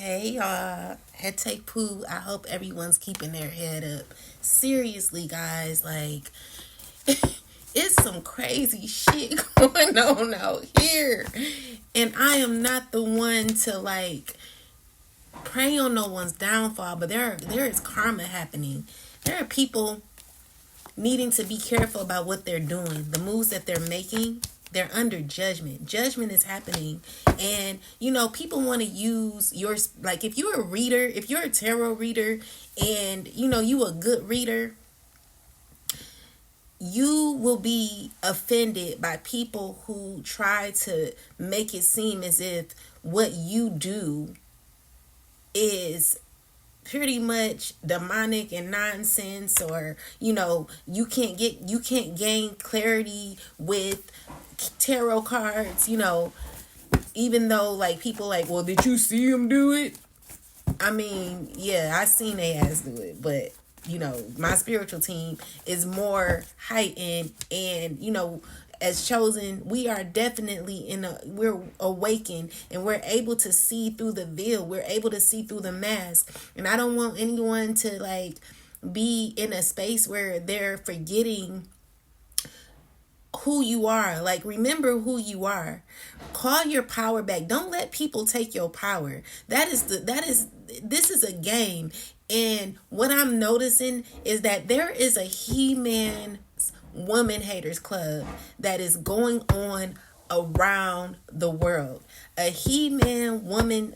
Hey y'all, Hete Poo. I hope everyone's keeping their head up. Seriously, guys, like it's some crazy shit going on out here. And I am not the one to like prey on no one's downfall, but there is karma happening. There are people needing to be careful about what they're doing, the moves that they're making. They're under judgment. Judgment is happening. And, people want to use your, like, if you're a reader, if you're a tarot reader and, you a good reader, you will be offended by people who try to make it seem as if what you do is pretty much demonic and nonsense, or you can't gain clarity with tarot cards, even though like people like, well, did you see him do it? I mean, yeah, I seen they ass do it, but my spiritual team is more heightened, and as chosen, we are definitely we're awakened, and we're able to see through the veil. We're able to see through the mask. And I don't want anyone to like be in a space where they're forgetting who you are. Like, remember who you are. Call your power back. Don't let people take your power. This is a game. And what I'm noticing is that there is a He-Man woman haters club that is going on around the world. A He-Man's woman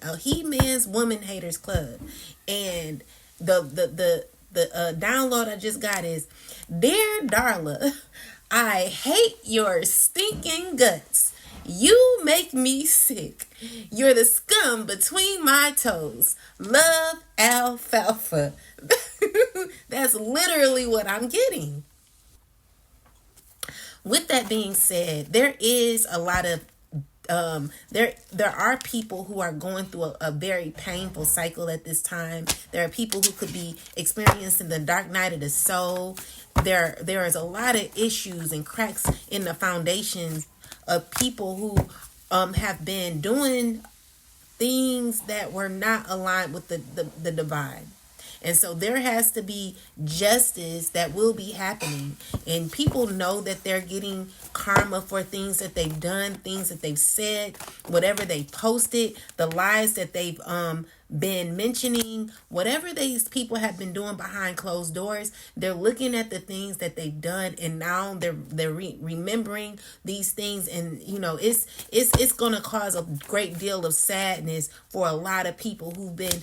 haters club. And the download I just got is, Dear Darla, I hate your stinking guts. You make me sick. You're the scum between my toes. Love, alfalfa. That's literally what I'm getting. With that being said, there is a lot of there are people who are going through a very painful cycle at this time. There are people who could be experiencing the dark night of the soul. There is a lot of issues and cracks in the foundations of people who have been doing things that were not aligned with the divine. And so there has to be justice that will be happening. And people know that they're getting karma for things that they've done, things that they've said, whatever they posted, the lies that they've been mentioning, whatever these people have been doing behind closed doors. They're looking at the things that they've done, and now they're remembering these things. And it's going to cause a great deal of sadness for a lot of people who've been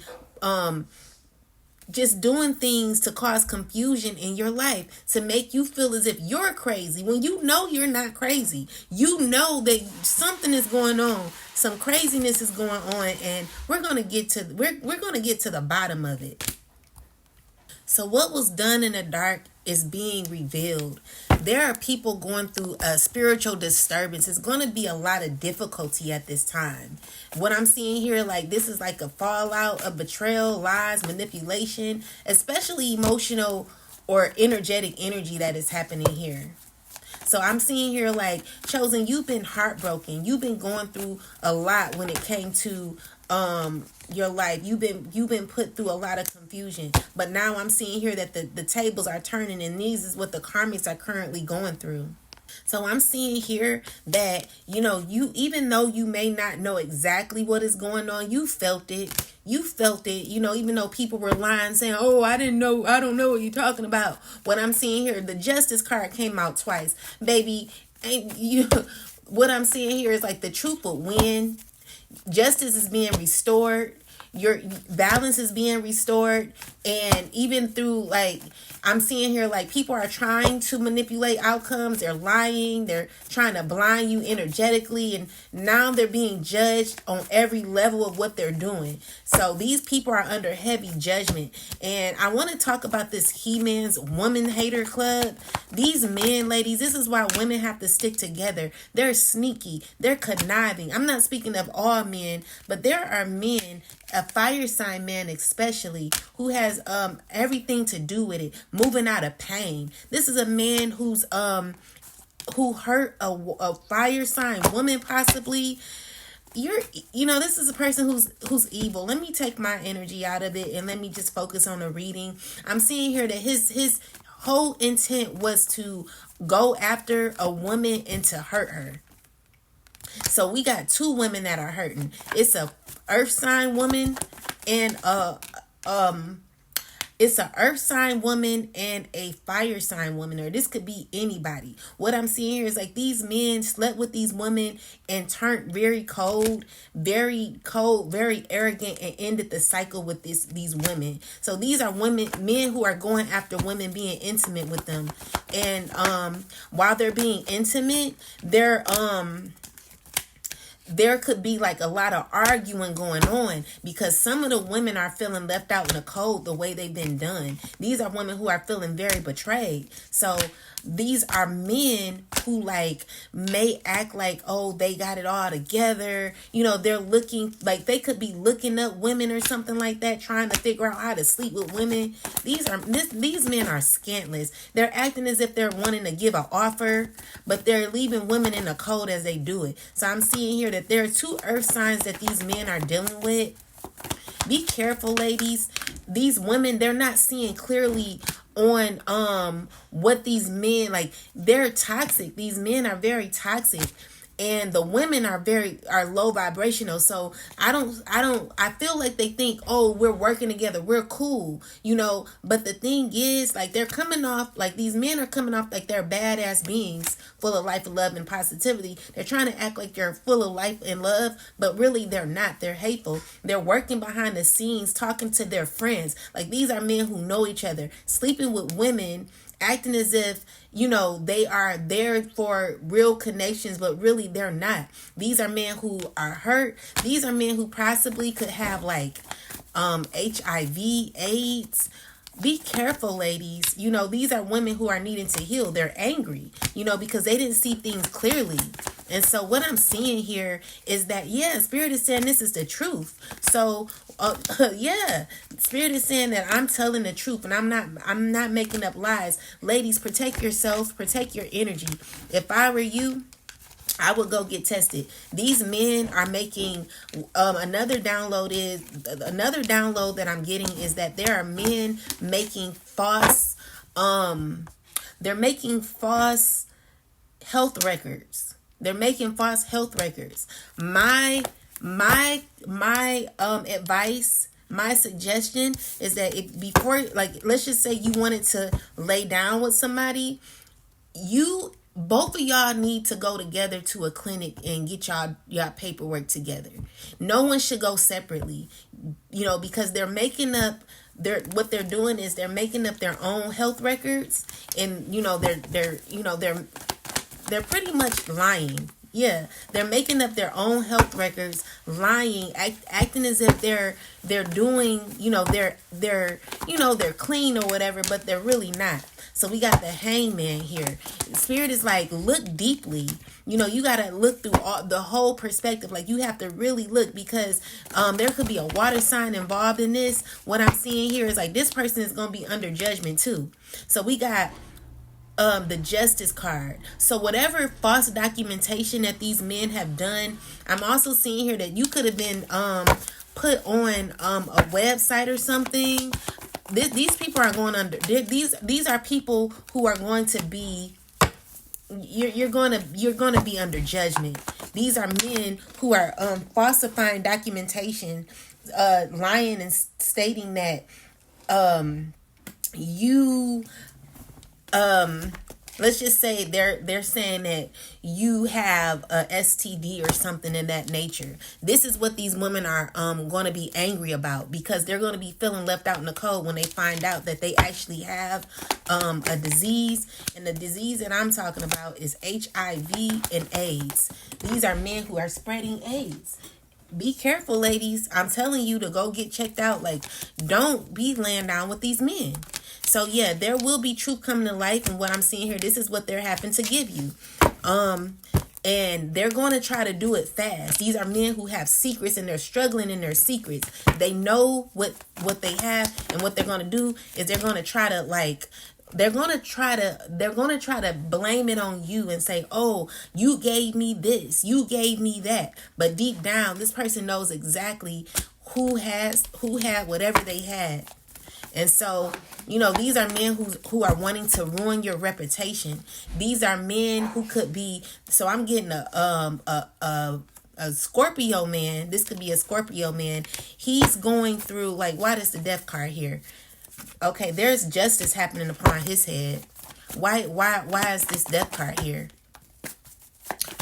just doing things to cause confusion in your life, to make you feel as if you're crazy when you know you're not crazy. You know that something is going on, some craziness is going on, and we're going to get to the bottom of it. So what was done in the dark is being revealed. There are people going through a spiritual disturbance. It's going to be a lot of difficulty at this time. What I'm seeing here, like, this is like a fallout of betrayal, lies, manipulation, especially emotional or energetic energy that is happening here. So I'm seeing here, like, chosen, you've been heartbroken. You've been going through a lot when it came to your life. You've been put through a lot of confusion. But now I'm seeing here that the tables are turning, and these is what the karmics are currently going through. So I'm seeing here that, you, even though you may not know exactly what is going on, you felt it. Even though people were lying, saying, oh, I don't know what you're talking about. What I'm seeing here, the justice card came out twice. Baby, ain't you what I'm seeing here is like the truth will win. Justice is being restored. Your balance is being restored. And even through, like, I'm seeing here, like, people are trying to manipulate outcomes. They're lying. They're trying to blind you energetically. And now they're being judged on every level of what they're doing. So these people are under heavy judgment. And I want to talk about this He-Man's Woman Hater Club. These men, ladies, this is why women have to stick together. They're sneaky. They're conniving. I'm not speaking of all men, but there are men, a fire sign man especially, who has everything to do with it, moving out of pain. This is a man who hurt a fire sign woman, possibly. this is a person who's evil. Let me take my energy out of it and let me just focus on the reading. I'm seeing here that his whole intent was to go after a woman and to hurt her. So we got two women that are hurting. It's a earth sign woman and it's a earth sign woman and a fire sign woman, or this could be anybody. What I'm seeing here is like these men slept with these women and turned very cold, very arrogant, and ended the cycle with these women. So these are men who are going after women, being intimate with them. And while they're being intimate, there could be like a lot of arguing going on because some of the women are feeling left out in the cold the way they've been done. These are women who are feeling very betrayed. So these are men who like may act like, oh, they got it all together. They're looking like they could be looking up women or something like that, trying to figure out how to sleep with women. These men are scantless. They're acting as if they're wanting to give an offer, but they're leaving women in the cold as they do it. So I'm seeing here that there are two earth signs that these men are dealing with. Be careful, ladies. These women, they're not seeing clearly on what these men, like, they're toxic. These men are very toxic, and the women are low vibrational. So I feel like they think, oh, we're working together, we're cool, but the thing is, like, they're coming off like these men are coming off like they're badass beings full of life, love, and positivity. They're trying to act like they're full of life and love, but really they're not. They're hateful. They're working behind the scenes, talking to their friends. Like, these are men who know each other, sleeping with women, acting as if they are there for real connections, but really they're not. These are men who are hurt. These are men who possibly could have like HIV, AIDS. Be careful, ladies. These are women who are needing to heal. They're angry, because they didn't see things clearly. And so what I'm seeing here is that, Spirit is saying this is the truth. So, Spirit is saying that I'm telling the truth and I'm not making up lies. Ladies, protect yourselves, protect your energy. If I were you, I would go get tested. These men are making another download that I'm getting is that there are men making false health records. They're making false health records. My advice, my suggestion is that if before, like, let's just say you wanted to lay down with somebody, both of y'all need to go together to a clinic and get y'all paperwork together. No one should go separately, because they're making up what they're doing is they're making up their own health records, and they're pretty much lying. Yeah, they're making up their own health records, lying, acting as if they're doing, they're clean or whatever, but they're really not. So we got the Hangman here. Spirit is like, look deeply. You got to look through the whole perspective. Like, you have to really look, because there could be a water sign involved in this. What I'm seeing here is like this person is going to be under judgment too. So we got the Justice card. So whatever false documentation that these men have done, I'm also seeing here that you could have been put on a website or something. These people are going under. These are people who are going to be. You're going to be under judgment. These are men who are falsifying documentation, lying and stating that you. Let's just say they're saying that you have a STD or something in that nature. This is what these women are going to be angry about, because they're going to be feeling left out in the cold when they find out that they actually have a disease. And the disease that I'm talking about is HIV and AIDS. These are men who are spreading AIDS. Be careful, ladies. I'm telling you to go get checked out. Like, don't be laying down with these men. So there will be truth coming to life, and what I'm seeing here, this is what they're having to give you. And they're going to try to do it fast. These are men who have secrets, and they're struggling in their secrets. They know what they have, and what they're going to do is they're going to try to, like, they're gonna try to blame it on you and say, oh, you gave me this, you gave me that. But deep down, this person knows exactly who had whatever they had. And so, these are men who are wanting to ruin your reputation. These are men who could be. So I'm getting a Scorpio man. This could be a Scorpio man. He's going through, like, why does the death card here? Okay, there's justice happening upon his head. Why is this death card here?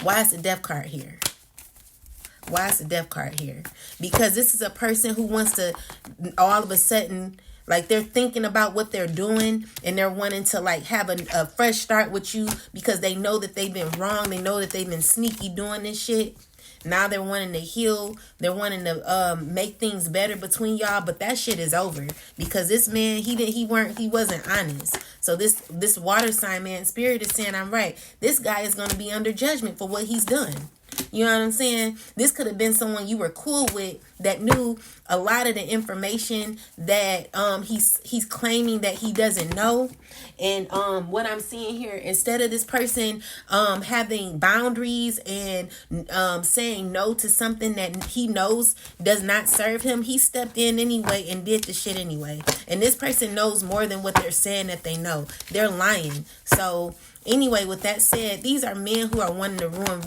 Why is the death card here? Why is the death card here? Because this is a person who wants to, all of a sudden, like, they're thinking about what they're doing and they're wanting to, like, have a fresh start with you because they know that they've been wrong. They know that they've been sneaky doing this shit. Now they're wanting to heal. They're wanting to make things better between y'all. But that shit is over because this man, he wasn't honest. So this water sign man, Spirit is saying I'm right. This guy is going to be under judgment for what he's done. You know what I'm saying? This could have been someone you were cool with that knew a lot of the information that he's claiming that he doesn't know. And what I'm seeing here, instead of this person having boundaries and saying no to something that he knows does not serve him, he stepped in anyway and did the shit anyway. And this person knows more than what they're saying that they know. They're lying. So anyway, with that said, these are men who are wanting to ruin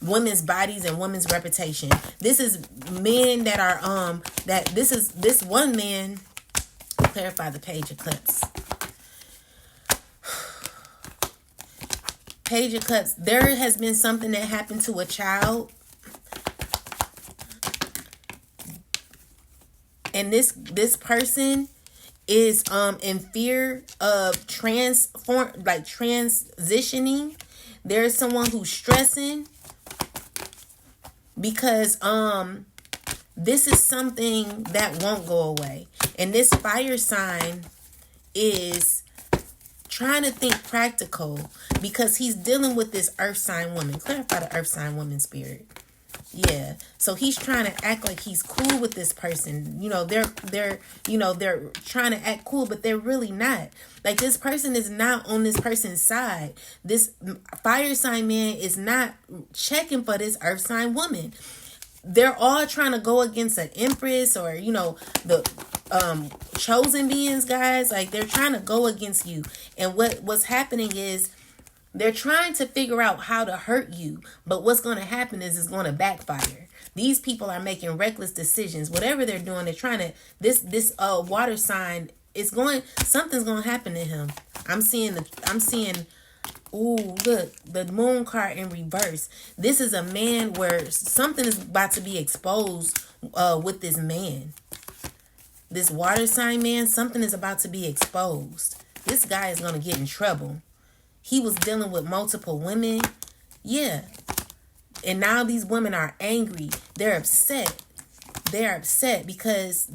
women's bodies and women's reputation. This is men that are this one man. Clarify the page of cups. Page of Cups. There has been something that happened to a child, and this person is in fear of transitioning. There's someone who's stressing because this is something that won't go away. And this fire sign is trying to think practical because he's dealing with this earth sign woman. Clarify the earth sign woman, Spirit. Yeah. So he's trying to act like he's cool with this person. They're trying to act cool, but they're really not. Like, this person is not on this person's side. This fire sign man is not checking for this earth sign woman. They're all trying to go against an empress or, the chosen beings, guys. Like, they're trying to go against you. And what's happening is they're trying to figure out how to hurt you. But what's going to happen is it's going to backfire. These people are making reckless decisions. Whatever they're doing, they're trying to, this water sign is something's going to happen to him. I'm seeing, ooh, look, the moon card in reverse. This is a man where something is about to be exposed with this man. This water sign man, something is about to be exposed. This guy is going to get in trouble. He was dealing with multiple women. Yeah. And now these women are angry. They're upset. They're upset because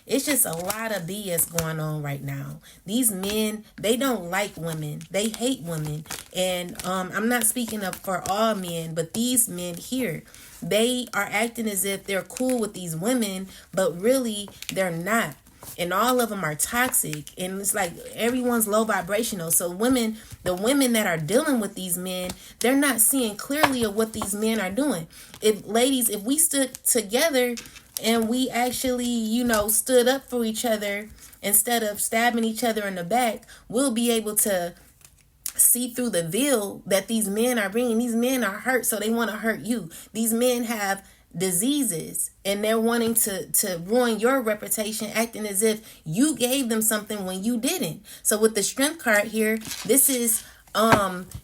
it's just a lot of BS going on right now. These men, they don't like women. They hate women. And I'm not speaking up for all men, but these men here, they are acting as if they're cool with these women, but really they're not. And all of them are toxic. And it's like everyone's low vibrational. So the women that are dealing with these men, they're not seeing clearly of what these men are doing. If we stood together and we actually, stood up for each other instead of stabbing each other in the back, we'll be able to see through the veil that these men are bringing. These men are hurt, so they want to hurt you. These men have diseases and they're wanting to ruin your reputation, acting as if you gave them something when you didn't. So with the Strength card here, this is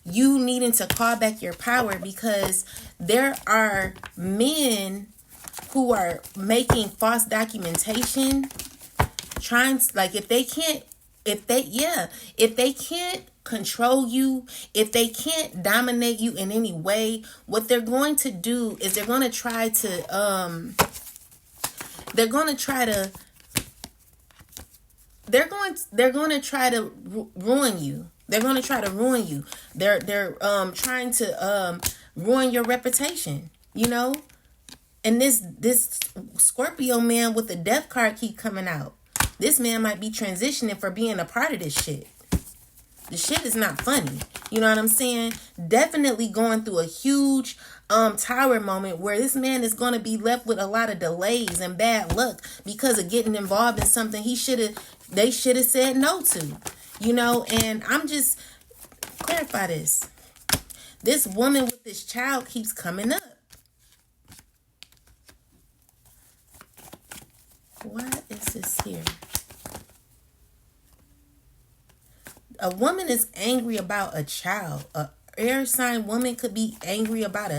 you needing to call back your power because there are men who are making false documentation, trying, like, if they can't control you, if they can't dominate you in any way, what they're going to do is they're going to try to ruin you. They're going to try to ruin you. They're trying to ruin your reputation, And this Scorpio man with the death card keep coming out. This man might be transitioning for being a part of this shit. The shit is not funny. You know what I'm saying? Definitely going through a huge tower moment where this man is going to be left with a lot of delays and bad luck because of getting involved in something they should have said no to. You know, and I'm just clarify this. This woman with this child keeps coming up. What is this here? A woman is angry about a child. A air sign woman could be angry about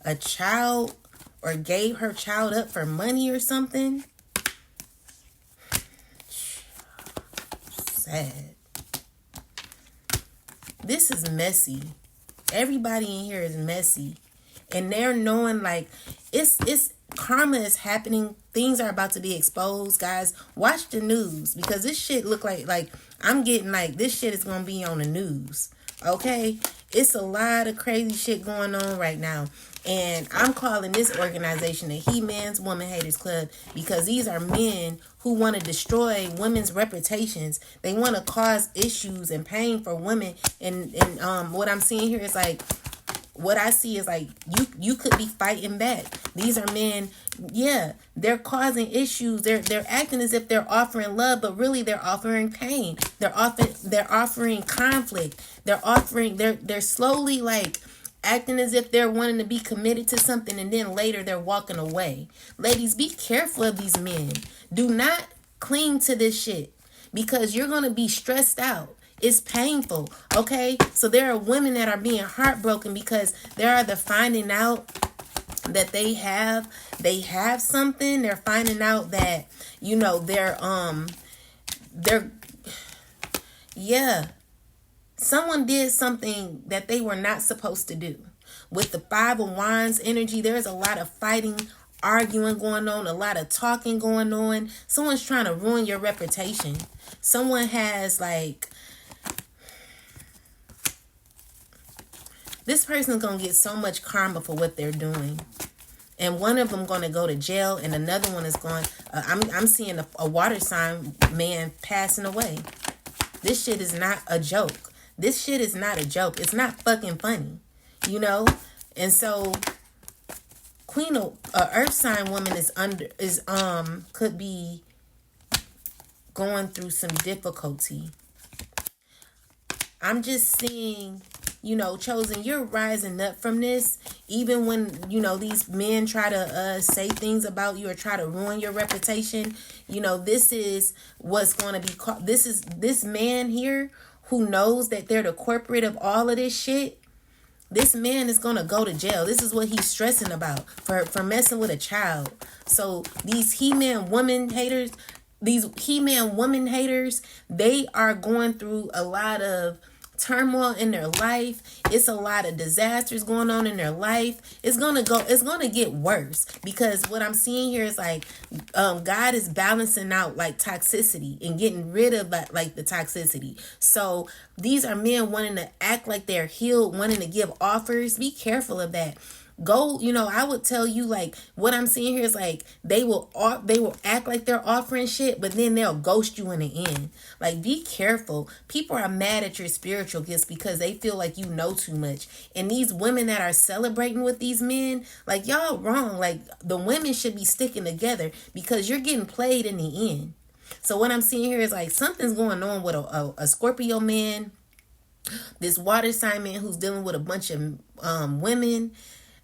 a child or gave her child up for money or something. Sad. This is messy. Everybody in here is messy. And they're knowing like it's karma is happening. Things are about to be exposed, guys. Watch the news because this shit look like I'm getting like this shit is gonna be on the news. Okay? It's a lot of crazy shit going on right now. And I'm calling this organization the He-Man's Woman Haters Club because these are men who want to destroy women's reputations. They want to cause issues and pain for women. And what I'm seeing here is like, what I see is like you could be fighting back. These are men, yeah, they're causing issues. They're acting as if they're offering love, but really they're offering pain. They're offering conflict. They're slowly like acting as if they're wanting to be committed to something, and then later they're walking away. Ladies, be careful of these men. Do not cling to this shit because you're going to be stressed out. It's painful, okay? So there are women that are being heartbroken because they're either finding out that they have something. They're finding out that, you know, someone did something that they were not supposed to do. With the Five of Wands energy, there's a lot of fighting, arguing going on, a lot of talking going on. Someone's trying to ruin your reputation. Someone has like, this person's going to get so much karma for what they're doing. And one of them going to go to jail, and another one is going, I'm seeing a water sign man passing away. This shit is not a joke. This shit is not a joke. It's not fucking funny, you know? And so Queen of Earth sign woman could be going through some difficulty. I'm just seeing, you know, Chosen, you're rising up from this. Even when, you know, these men try to say things about you or try to ruin your reputation, you know, this is what's going to be called. This man here who knows that they're the corporate of all of this shit. This man is going to go to jail. This is what he's stressing about for messing with a child. So these He-Man woman haters, they are going through a lot of turmoil in their life. It's a lot of disasters going on in their life. It's gonna get worse because what I'm seeing here is like God is balancing out like toxicity and getting rid of like the toxicity. So these are men wanting to act like they're healed, wanting to give offers. Be careful of that. Go, you know, I would tell you like what I'm seeing here is like they will act like they're offering shit, but then they'll ghost you in the end. Like, be careful. People are mad at your spiritual gifts because they feel like you know too much. And these women that are celebrating with these men, like, y'all wrong. Like, the women should be sticking together because you're getting played in the end. So what I'm seeing here is like something's going on with a Scorpio man, this water sign man who's dealing with a bunch of women.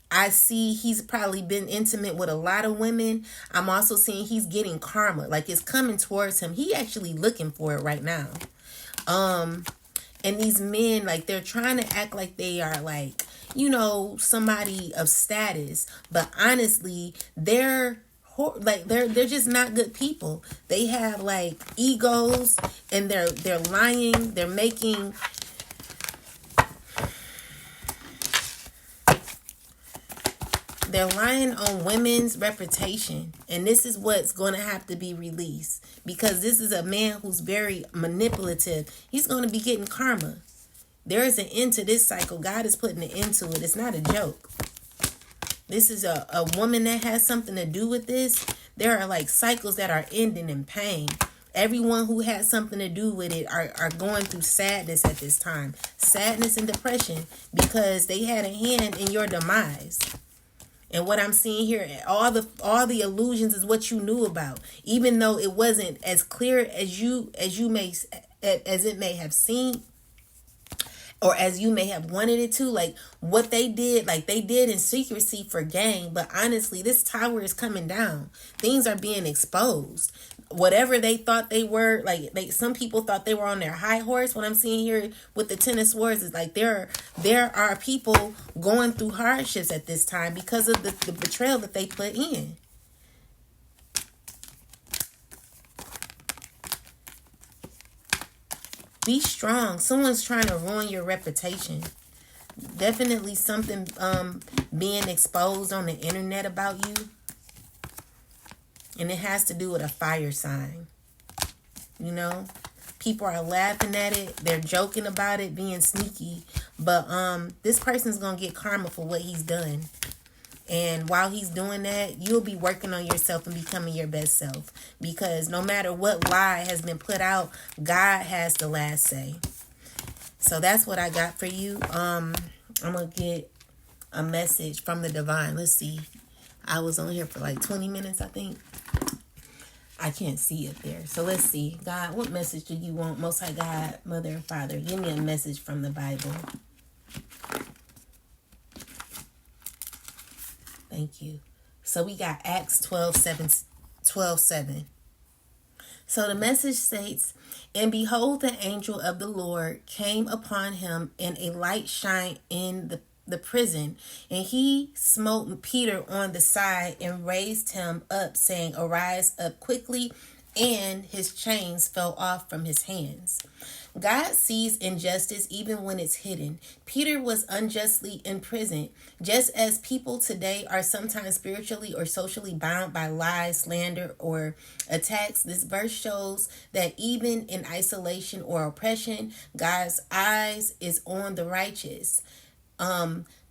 I see he's probably been intimate with a lot of women. I'm also seeing he's getting karma. Like, it's coming towards him. He actually looking for it right now. And these men, like, they're trying to act like they are, like, you know, somebody of status. But honestly, they're just not good people. They have, like, egos, and they're lying. They're making... They're lying on women's reputation. And this is what's going to have to be released. Because this is a man who's very manipulative. He's going to be getting karma. There is an end to this cycle. God is putting an end to it. It's not a joke. This is a woman that has something to do with this. There are like cycles that are ending in pain. Everyone who had something to do with it are going through sadness at this time. Sadness and depression because they had a hand in your demise. And what I'm seeing here, all the illusions is what you knew about, even though it wasn't as clear as it may have seemed, or as you may have wanted it to. Like what they did, like they did in secrecy for gain. But honestly, this tower is coming down. Things are being exposed. Whatever they thought they were, like some people thought they were on their high horse. What I'm seeing here with the Ten of Swords is like there are people going through hardships at this time because of the betrayal that they put in. Be strong. Someone's trying to ruin your reputation. Definitely something being exposed on the internet about you. And it has to do with a fire sign. You know, people are laughing at it. They're joking about it, being sneaky. But this person's going to get karma for what he's done. And while he's doing that, you'll be working on yourself and becoming your best self. Because no matter what lie has been put out, God has the last say. So that's what I got for you. I'm going to get a message from the divine. Let's see. I was on here for like 20 minutes, I think. I can't see it there. So let's see. God, what message do you want? Most High God, Mother and Father, give me a message from the Bible. Thank you. So we got Acts 12:7. So the message states, "And behold, the angel of the Lord came upon him, and a light shined in the prison. And he smote Peter on the side and raised him up, saying, Arise up quickly. And his chains fell off from his hands." God sees injustice even when it's hidden. Peter was unjustly imprisoned, just as people today are sometimes spiritually or socially bound by lies, slander, or attacks. This verse shows that even in isolation or oppression, God's eyes is on the righteous.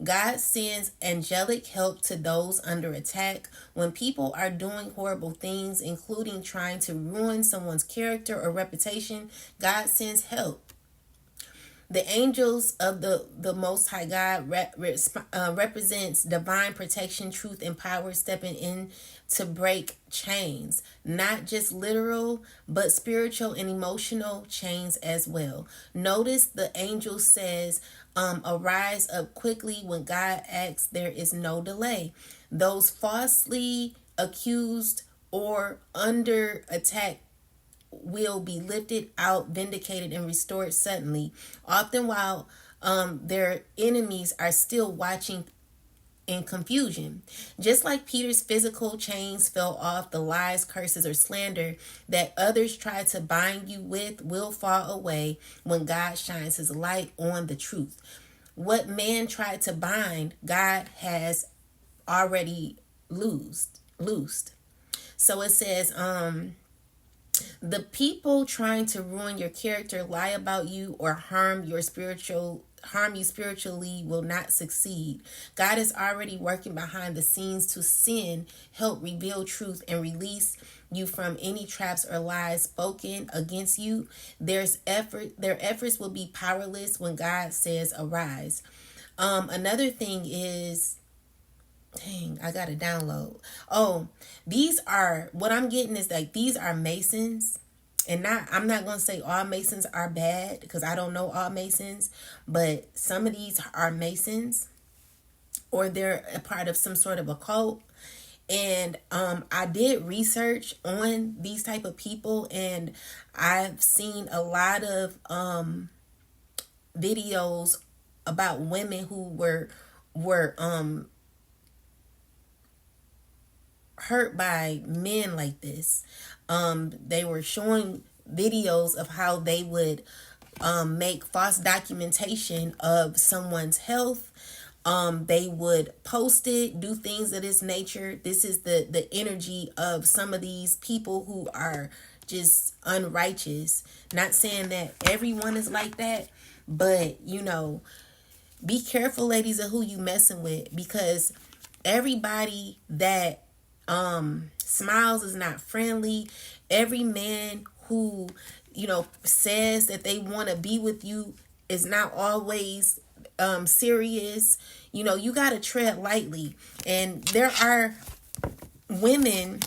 God sends angelic help to those under attack. When people are doing horrible things, including trying to ruin someone's character or reputation, God sends help. The angels of the Most High God represents divine protection, truth, and power stepping in to break chains. Not just literal, but spiritual and emotional chains as well. Notice the angel says, arise up quickly. When God acts, there is no delay. Those falsely accused or under attack will be lifted out, vindicated, and restored suddenly, often while their enemies are still watching in confusion. Just like Peter's physical chains fell off, the lies, curses, or slander that others try to bind you with will fall away when God shines his light on the truth. What man tried to bind, God has already loosed. So it says, the people trying to ruin your character, lie about you, or harm you spiritually will not succeed. God is already working behind the scenes to send help, reveal truth, and release you from any traps or lies spoken against you. Their efforts will be powerless when God says arise. Another thing is, dang, I got to download. Oh, what I'm getting is like, these are Masons. And I'm not going to say all Masons are bad, because I don't know all Masons, but some of these are Masons, or they're a part of some sort of a cult. And I did research on these type of people, and I've seen a lot of videos about women who were hurt by men like this. They were showing videos of how they would make false documentation of someone's health. They would post it, do things of this nature. This is the energy of some of these people who are just unrighteous. Not saying that everyone is like that, but be careful, ladies, of who you messing with, because everybody that smiles is not friendly. Every man who, says that they want to be with you is not always serious. You got to tread lightly. And there are women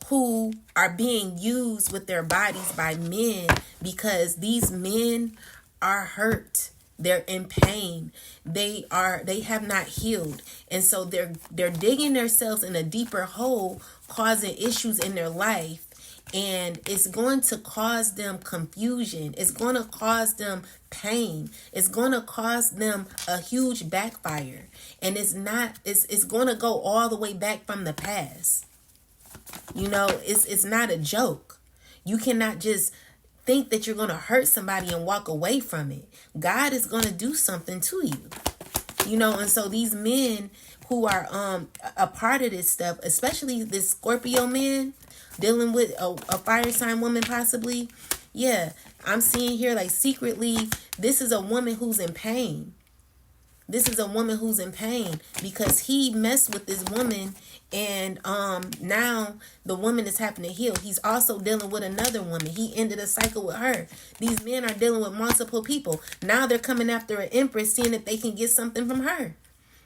who are being used with their bodies by men because these men are hurt. They're in pain. They have not healed. And so they're digging themselves in a deeper hole, causing issues in their life. And it's going to cause them confusion. It's going to cause them pain. It's going to cause them a huge backfire. And it's going to go all the way back from the past. It's not a joke. You cannot just think that you're going to hurt somebody and walk away from it. God is going to do something to you. And so these men who are a part of this stuff, especially this Scorpio man dealing with a fire sign woman possibly. Yeah, I'm seeing here like secretly, this is a woman who's in pain. This is a woman who's in pain because he messed with this woman, and now the woman is having to heal. He's also dealing with another woman. He ended a cycle with her. These men are dealing with multiple people. Now they're coming after an empress, seeing if they can get something from her.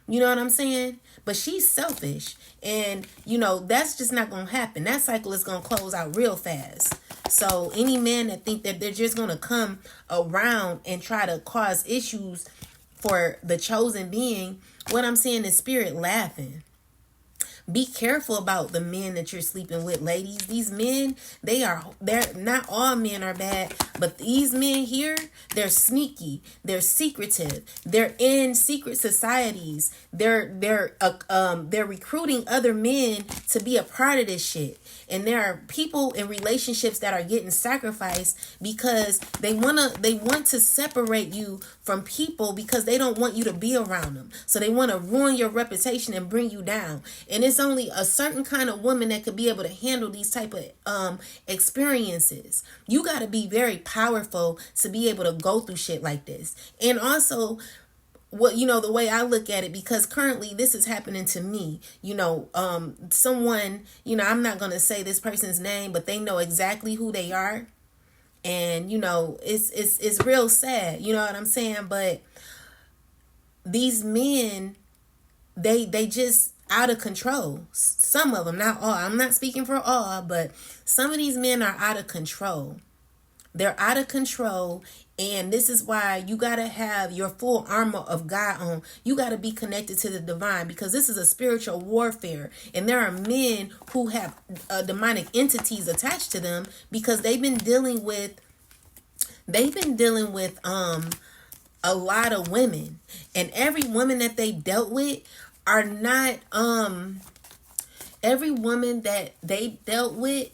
You know what I'm saying? But she's selfish, and that's just not gonna happen. That cycle is gonna close out real fast. So any man that think that they're just gonna come around and try to cause issues for the chosen being, what I'm seeing is spirit laughing. Be careful about the men that you're sleeping with, ladies. These men, they're not all men are bad, but these men here, they're sneaky, they're secretive, they're in secret societies, they're recruiting other men to be a part of this shit. And there are people in relationships that are getting sacrificed because they want to separate you from people because they don't want you to be around them. So they want to ruin your reputation and bring you down. And it's only a certain kind of woman that could be able to handle these type of experiences. You got to be very powerful to be able to go through shit like this. And also, the way I look at it, because currently this is happening to me, someone, I'm not going to say this person's name, but they know exactly who they are. And, it's real sad, you know what I'm saying? But these men, they just out of control. Some of them, not all. I'm not speaking for all, but some of these men are out of control. They're out of control. And this is why you got to have your full armor of God on. You got to be connected to the divine, because this is a spiritual warfare. And there are men who have demonic entities attached to them because they've been dealing with a lot of women. And every woman that they dealt with are not every woman that they dealt with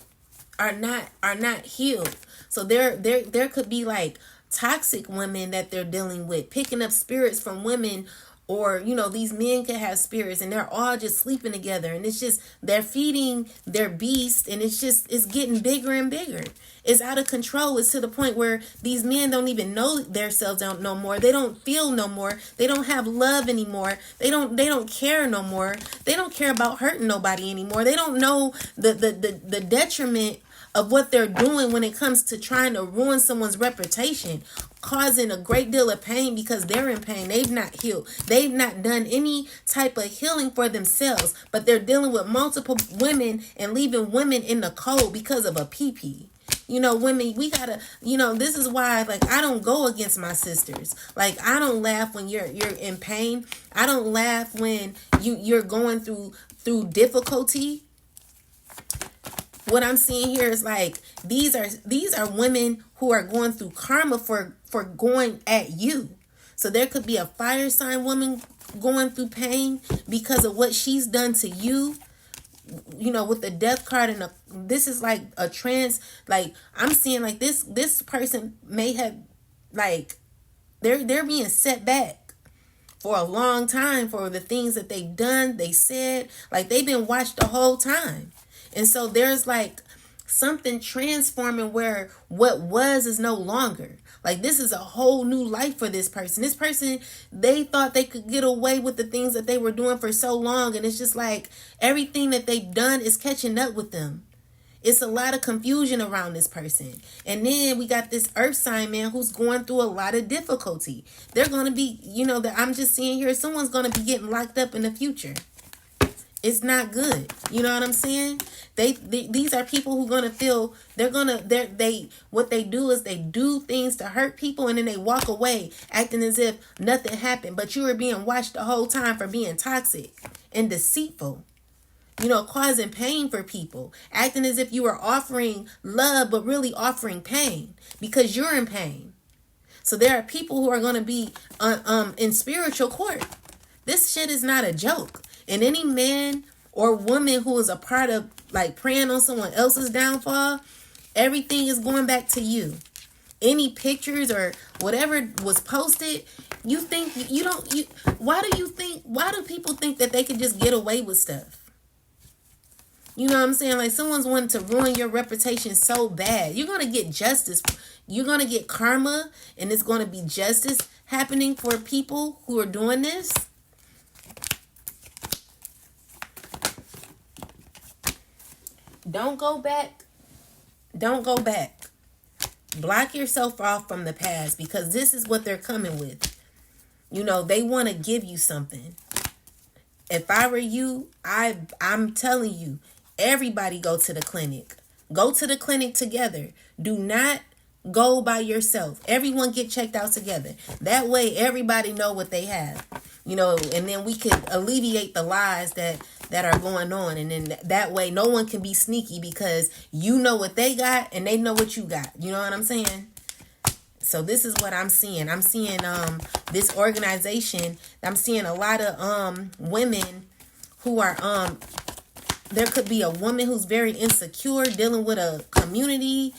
are not healed. So there could be like toxic women that they're dealing with, picking up spirits from women, or these men could have spirits and they're all just sleeping together, and it's just they're feeding their beast, and it's getting bigger and bigger. It's out of control. It's to the point where these men don't even know themselves no more. They don't feel no more. They don't have love anymore. They don't care no more. They don't care about hurting nobody anymore. They don't know the detriment of what they're doing when it comes to trying to ruin someone's reputation, causing a great deal of pain because they're in pain. They've not healed. They've not done any type of healing for themselves, but they're dealing with multiple women and leaving women in the cold because of a pee-pee. Women, we gotta, this is why, like, I don't go against my sisters. Like, I don't laugh when you're in pain. I don't laugh when you're going through difficulty. What I'm seeing here is like these are women who are going through karma for going at you. So there could be a fire sign woman going through pain because of what she's done to you. With the death card, and this is like a like I'm seeing like this person may have, like, they're being set back for a long time for the things that they've done, they said, like they've been watched the whole time. And so there's like something transforming where what was is no longer. Like, this is a whole new life for this person. This person, they thought they could get away with the things that they were doing for so long. And it's just like everything that they've done is catching up with them. It's a lot of confusion around this person. And then we got this earth sign man who's going through a lot of difficulty. They're going to be, that I'm just seeing here, someone's going to be getting locked up in the future. It's not good. You know what I'm saying? These are people who going to feel what they do is they do things to hurt people, and then they walk away acting as if nothing happened. But you were being watched the whole time for being toxic and deceitful. Causing pain for people, acting as if you were offering love, but really offering pain because you're in pain. So there are people who are going to be in spiritual court. This shit is not a joke. And any man or woman who is a part of like preying on someone else's downfall, everything is going back to you. Any pictures or whatever was posted, why do people think that they could just get away with stuff? You know what I'm saying? Like someone's wanting to ruin your reputation so bad. You're going to get justice. You're going to get karma, and it's going to be justice happening for people who are doing this. Don't go back. Don't go back. Block yourself off from the past, because this is what they're coming with. They want to give you something. If I were you, I'm telling you, everybody go to the clinic. Go to the clinic together. Do not go by yourself. Everyone get checked out together. That way everybody know what they have. And then we could alleviate the lies that are going on. And then that way no one can be sneaky, because you know what they got and they know what you got. You know what I'm saying? So this is what I'm seeing. I'm seeing this organization. I'm seeing a lot of women who are there could be a woman who's very insecure, dealing with a community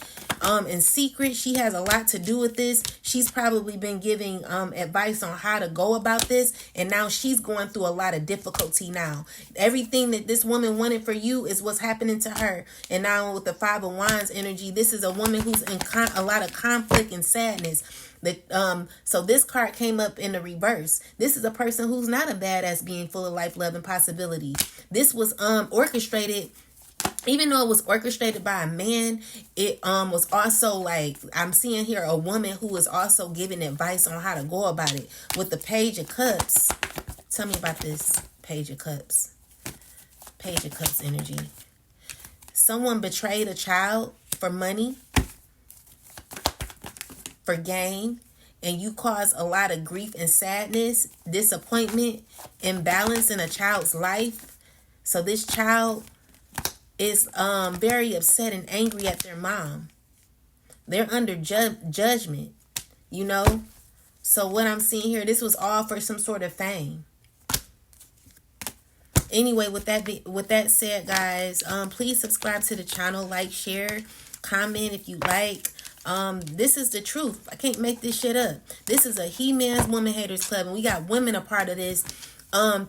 in secret. She has a lot to do with this. She's probably been giving advice on how to go about this, and now she's going through a lot of difficulty now. Everything that this woman wanted for you is what's happening to her. And now with the Five of Wands energy, this is a woman who's in a lot of conflict and sadness. So this card came up in the reverse. This is a person who's not a badass being, full of life, love, and possibilities. This was orchestrated. Even though it was orchestrated by a man, it was also like, I'm seeing here a woman who is also giving advice on how to go about it. With the Page of Cups. Tell me about this Page of Cups. Page of Cups energy. Someone betrayed a child for money, for gain, and you cause a lot of grief and sadness, disappointment, imbalance in a child's life. So this child is very upset and angry at their mom. They're under judgment, So what I'm seeing here, this was all for some sort of fame. Anyway, with that said, guys, please subscribe to the channel, like, share, comment if you like. This is the truth. I can't make this shit up. This is a He-Man's Woman Haters Club, and we got women a part of this,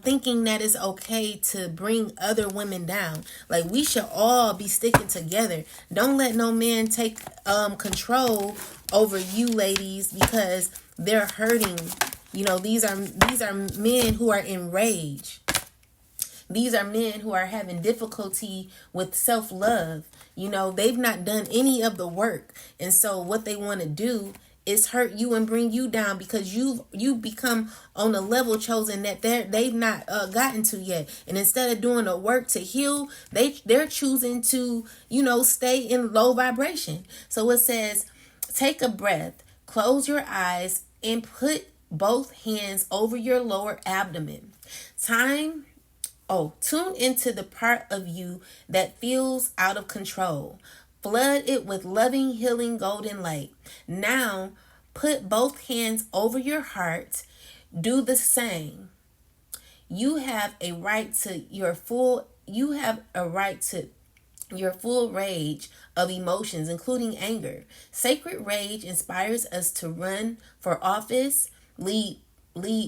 thinking that it's okay to bring other women down. Like, we should all be sticking together. Don't let no man take control over you ladies, because they're hurting. These are men who are enraged. These are men who are having difficulty with self-love. They've not done any of the work. And so what they want to do is hurt you and bring you down, because you've become on a level chosen that they've not gotten to yet. And instead of doing the work to heal, they're choosing to, stay in low vibration. So it says, take a breath, close your eyes, and put both hands over your lower abdomen. Tune into the part of you that feels out of control. Flood it with loving, healing, golden light. Now, put both hands over your heart. Do the same. You have a right to your full rage of emotions, including anger. Sacred rage inspires us to run for office, lead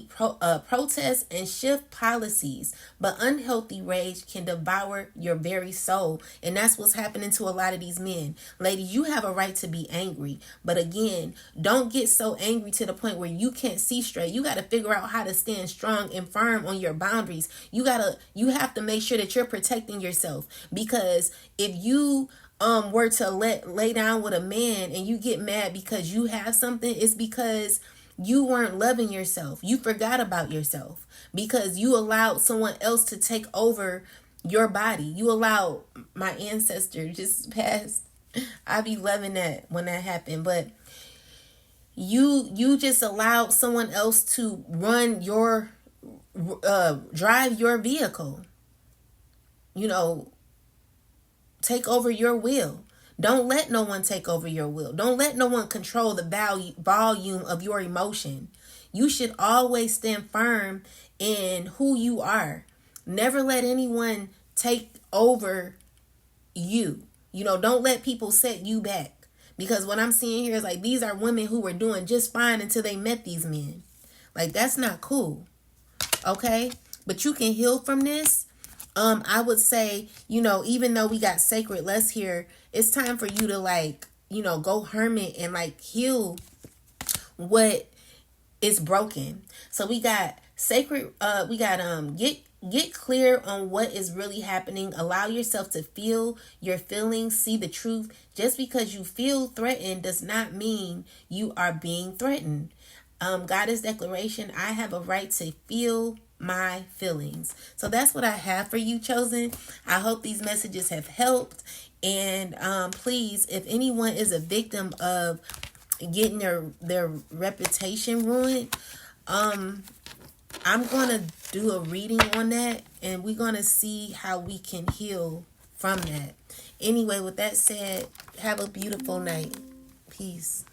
protests, and shift policies, but unhealthy rage can devour your very soul. And that's what's happening to a lot of these men. Ladies, you have a right to be angry, but again, don't get so angry to the point where you can't see straight. You got to figure out how to stand strong and firm on your boundaries. You have to make sure that you're protecting yourself, because if you were to lay down with a man and you get mad because you have something, it's because you weren't loving yourself. You forgot about yourself because you allowed someone else to take over your body. You allowed, my ancestor just passed. I be loving that when that happened, but you just allowed someone else to run your drive your vehicle. You know, take over your will. Don't let no one take over your will. Don't let no one control the volume of your emotion. You should always stand firm in who you are. Never let anyone take over you. You know, don't let people set you back. Because what I'm seeing here is like, these are women who were doing just fine until they met these men. Like, that's not cool. Okay? But you can heal from this. I would say, you know, even though we got sacred less here, it's time for you to, like, you know, go hermit and like heal what is broken. So we got sacred, we got get clear on what is really happening. Allow yourself to feel your feelings, see the truth. Just because you feel threatened does not mean you are being threatened. Goddess declaration, I have a right to feel my feelings. So that's what I have for you, chosen. I hope these messages have helped. And please, if anyone is a victim of getting their reputation ruined, I'm gonna do a reading on that, and we're gonna see how we can heal from that. Anyway, with that said, have a beautiful night. Peace.